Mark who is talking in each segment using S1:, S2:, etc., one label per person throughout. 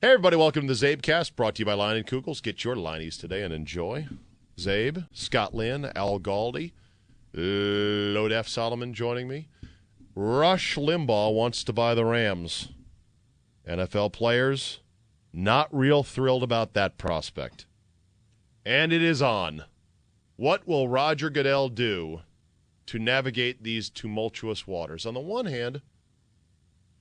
S1: Hey, everybody, welcome to the czabecast, brought to you by Line and Kugels. Get your Lineys today and enjoy. Czabe, Scott Lynn, Al Galdi, Lode F. Solomon joining me. Rush Limbaugh wants to buy the Rams. NFL players not real thrilled about that prospect. And it is on. What will Roger Goodell do to navigate these tumultuous waters? On the one hand,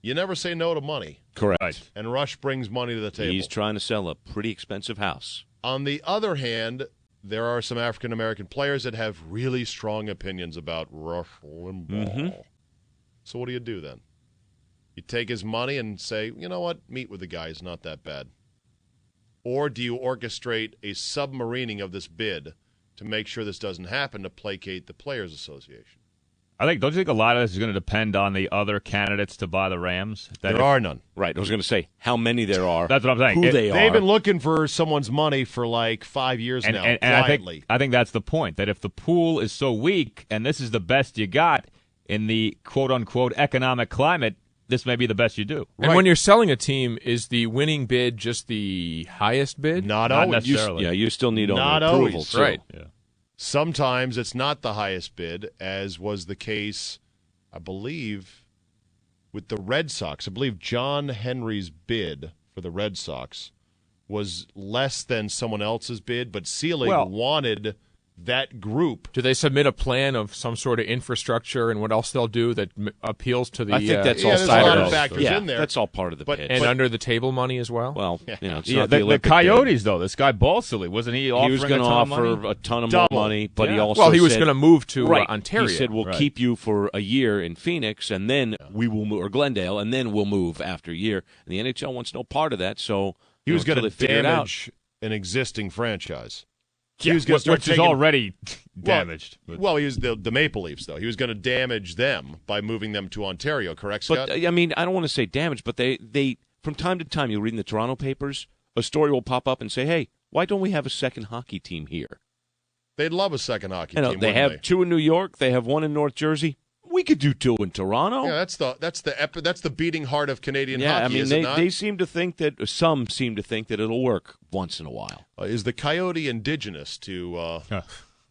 S1: you never say no to money.
S2: Correct.
S1: And Rush brings money to the table.
S2: He's trying to sell a pretty expensive house.
S1: On the other hand, there are some African-American players that have really strong opinions about Rush Limbaugh.
S2: Mm-hmm.
S1: So what do you do then? You take his money and say, you know what, meet with the guy. He's not that bad. Or do you orchestrate a submarining of this bid to make sure this doesn't happen to placate the Players Association?
S3: Don't you think a lot of this is going to depend on the other candidates to buy the Rams?
S1: There are none.
S2: Right. I was going to say how many there are.
S3: That's what I'm saying.
S2: Who they are.
S1: They've been looking for someone's money for like 5 years now,
S3: and
S1: quietly.
S3: I think that's the point, that if the pool is so weak and this is the best you got in the quote-unquote economic climate, this may be the best you do.
S4: And when you're selling a team, is the winning bid just the highest bid?
S1: Not always.
S3: necessarily.
S2: You still need
S1: Not
S2: owner approval.
S1: always.
S2: Too.
S4: Right.
S3: Yeah.
S1: Sometimes it's not the highest bid, as was the case, I believe, with the Red Sox. I believe John Henry's bid for the Red Sox was less than someone else's bid, but Selig wanted that group.
S4: Do they submit a plan of some sort of infrastructure and what else they'll do that appeals to the?
S2: I think that's all
S1: there's a
S2: side
S1: lot
S2: of
S1: of factors in there.
S2: That's all part of the
S1: But-
S2: bid.
S4: and under the table money as well.
S2: Well, it's
S3: Yeah,
S2: not
S3: the
S2: Olympic
S3: Coyotes,
S2: bid.
S3: though, this guy Balsillie, wasn't he offering
S2: He was going to
S3: a ton of
S2: offer
S3: money?
S2: a ton of
S1: Double.
S2: more money, but he
S3: Yeah.
S2: also
S4: well, he was
S2: said-
S4: going to move to
S2: right.
S4: Ontario.
S2: He said, we'll
S3: Right.
S2: keep you for a year in Phoenix, and then we will move, or Glendale, and then we'll move after a year. And the NHL wants no part of that, so
S1: He was going to
S2: figure it out.
S1: damage an existing franchise. He
S3: Yeah,
S1: was going to start
S3: which is
S1: taking,
S3: already damaged. But-
S1: Well, he was the Maple Leafs, though. He was going to damage them by moving them to Ontario, correct, Scott?
S2: But I mean, I don't want to say damage, but they from time to time, you'll read in the Toronto papers, a story will pop up and say, "Hey, why don't we have a second hockey team here?"
S1: They'd love a second hockey
S2: You know,
S1: team,
S2: they
S1: wouldn't
S2: have two in New York, they have one in North Jersey. We could do two in Toronto.
S1: Yeah, that's the beating heart of Canadian
S2: Yeah,
S1: hockey,
S2: I mean,
S1: is it not?
S2: they seem to think that some seem to think that it'll work once in a while.
S1: Is the Coyote indigenous to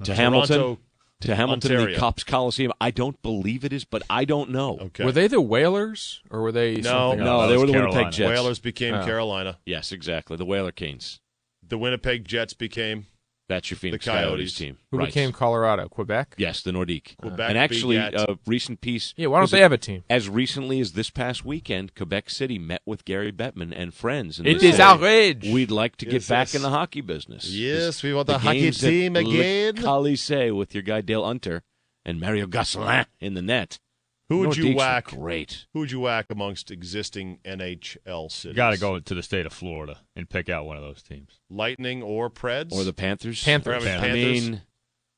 S2: To Hamilton,
S1: Toronto,
S2: the
S1: Ontario?
S2: Cops Coliseum. I don't believe it is, but I don't know.
S1: Okay.
S4: Were they the Whalers or were they?
S1: No,
S4: something
S2: No,
S4: else?
S2: they were the
S3: Carolina.
S2: Winnipeg Jets.
S1: Whalers became
S4: Oh.
S1: Carolina.
S2: Yes, exactly. The Whaler Canes.
S1: The Winnipeg Jets became
S2: That's your Phoenix
S1: The Coyotes.
S2: Coyotes team.
S4: Who
S2: Right.
S4: became Colorado? Quebec.
S2: Yes, the Nordique.
S1: Quebec.
S2: And actually,
S1: begat-
S2: a recent piece.
S4: Yeah. Why don't
S2: was
S4: they
S2: it-
S4: have a team?
S2: As recently as this past weekend, Quebec City met with Gary Bettman and friends. And
S4: It
S2: they
S4: is
S2: said,
S4: outrage.
S2: We'd like to get
S1: Yes,
S2: back
S1: yes.
S2: in the hockey business.
S1: Yes, we want
S2: The
S1: the hockey
S2: games at
S1: team again.
S2: Le Colisée with your guy Dale Hunter and Mario Gosselin in the net.
S1: Who would you
S2: Nordiques were
S1: whack?
S2: Great.
S1: Who would you whack amongst existing NHL cities?
S3: Got to go to the state of Florida and pick out one of those teams.
S1: Lightning or Preds?
S2: Or the Panthers.
S4: Panthers.
S1: Panthers.
S2: I mean,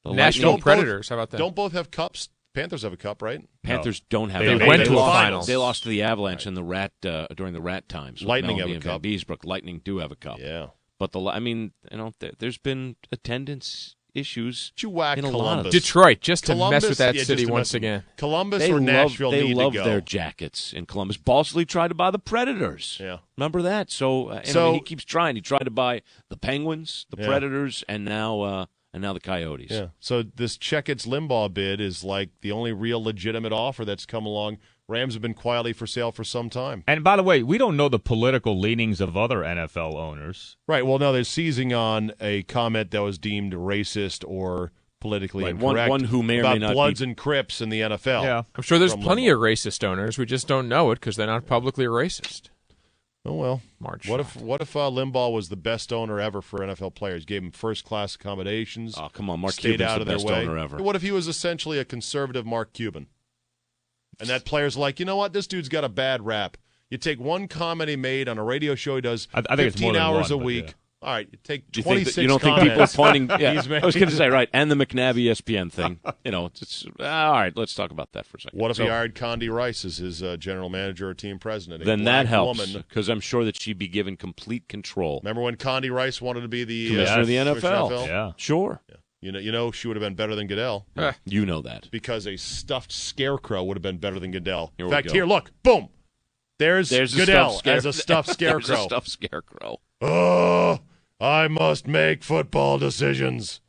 S2: the
S4: National
S1: Lightning-
S4: Predators. How about that?
S1: Don't both have cups? Panthers have a cup, right?
S2: Panthers don't have.
S3: They
S2: it.
S3: went to a
S1: finals.
S4: finals.
S2: They lost to the Avalanche in the Rat during the Rat times. with
S1: Lightning
S2: Melody
S1: have a
S2: and
S1: cup.
S2: Van Beesbrook. Lightning do have a cup.
S1: Yeah.
S2: But there's been attendance issues.
S1: Would you whack
S2: In a lot of-
S1: Columbus?
S4: Detroit, just to
S1: Columbus,
S4: mess with that
S1: yeah, just
S4: city
S1: to
S4: once
S1: mess-
S4: again.
S1: Columbus
S2: They
S1: or
S2: love,
S1: Nashville
S2: they
S1: need
S2: love
S1: to go.
S2: their jackets in Columbus. Balsley tried to buy the Predators.
S1: Yeah.
S2: Remember that? So, he keeps trying. He tried to buy the Penguins, the
S1: Yeah.
S2: Predators, and now the Coyotes.
S1: Yeah. So this Checketts Limbaugh bid is like the only real legitimate offer that's come along. Rams have been quietly for sale for some time.
S3: And by the way, we don't know the political leanings of other NFL owners.
S1: Right. Well, no, they're seizing on a comment that was deemed racist or politically
S2: Right,
S1: incorrect
S2: one who may or
S1: about
S2: may not
S1: Bloods
S2: be-
S1: and Crips in the NFL.
S3: Yeah.
S4: I'm sure there's
S1: From
S4: plenty
S1: Limbaugh.
S4: of racist owners. We just don't know it because they're not publicly racist.
S1: Oh well.
S4: March.
S1: What if Limbaugh was the best owner ever for NFL players? Gave him first class accommodations.
S2: Oh, come on. Mark
S1: stayed
S2: Cuban's
S1: out
S2: the
S1: of their
S2: best
S1: way.
S2: owner ever.
S1: What if he was essentially a conservative Mark Cuban? And that player's like, you know what? This dude's got a bad rap. You take one comment he made on a radio show he does
S3: I think it's
S1: 15
S3: more than
S1: hours
S3: one,
S1: a
S3: but
S1: week.
S3: yeah.
S1: All right, you take
S2: Do you
S1: 26
S2: think you don't think people are
S1: comments.
S2: pointing? Yeah,
S1: He's made-
S2: I was going to say right, and the McNabb ESPN thing. It's all right. Let's talk about that for a second.
S1: What if
S2: So,
S1: he hired Condi Rice as his general manager or team president? A
S2: Then
S1: black
S2: that helps
S1: woman.
S2: because I'm sure that she'd be given complete control.
S1: Remember when Condi Rice wanted to be the
S2: Commissioner of the
S1: commissioner of
S2: NFL.
S3: Yeah.
S2: Sure,
S1: You know, she would have been better than Goodell
S2: you know that.
S1: because a stuffed scarecrow would have been better than Goodell.
S2: Here
S1: In
S2: we
S1: fact,
S2: go.
S1: here, look, boom. There's
S2: a
S1: Goodell
S2: stuffed
S1: as a stuffed
S2: There's
S1: scarecrow.
S2: a stuffed scarecrow.
S1: Oh, I must make football decisions.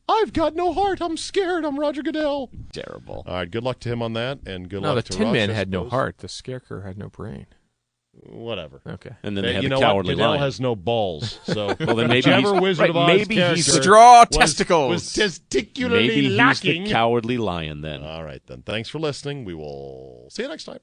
S1: I've got no heart. I'm scared. I'm Roger Goodell.
S2: Terrible.
S1: All right, good luck to him on that, and good
S4: No, the
S1: luck to
S4: Tin
S1: Rush,
S4: Man
S1: I
S4: had no
S1: suppose.
S4: heart. The Scarecrow had no brain.
S1: Whatever.
S4: Okay.
S2: And then they had
S1: You
S2: the
S1: know
S2: cowardly
S1: what? Goodell
S2: lion.
S1: has no balls, so
S2: Well, then maybe
S1: whichever
S2: he's-
S1: Wizard
S2: right,
S1: of Oz
S2: maybe he's
S1: character
S2: the-
S4: Straw
S1: was-
S4: testicles.
S1: was testicularly
S2: Maybe he's
S1: lacking.
S2: the cowardly lion then.
S1: All right, then. Thanks for listening. We will see you next time.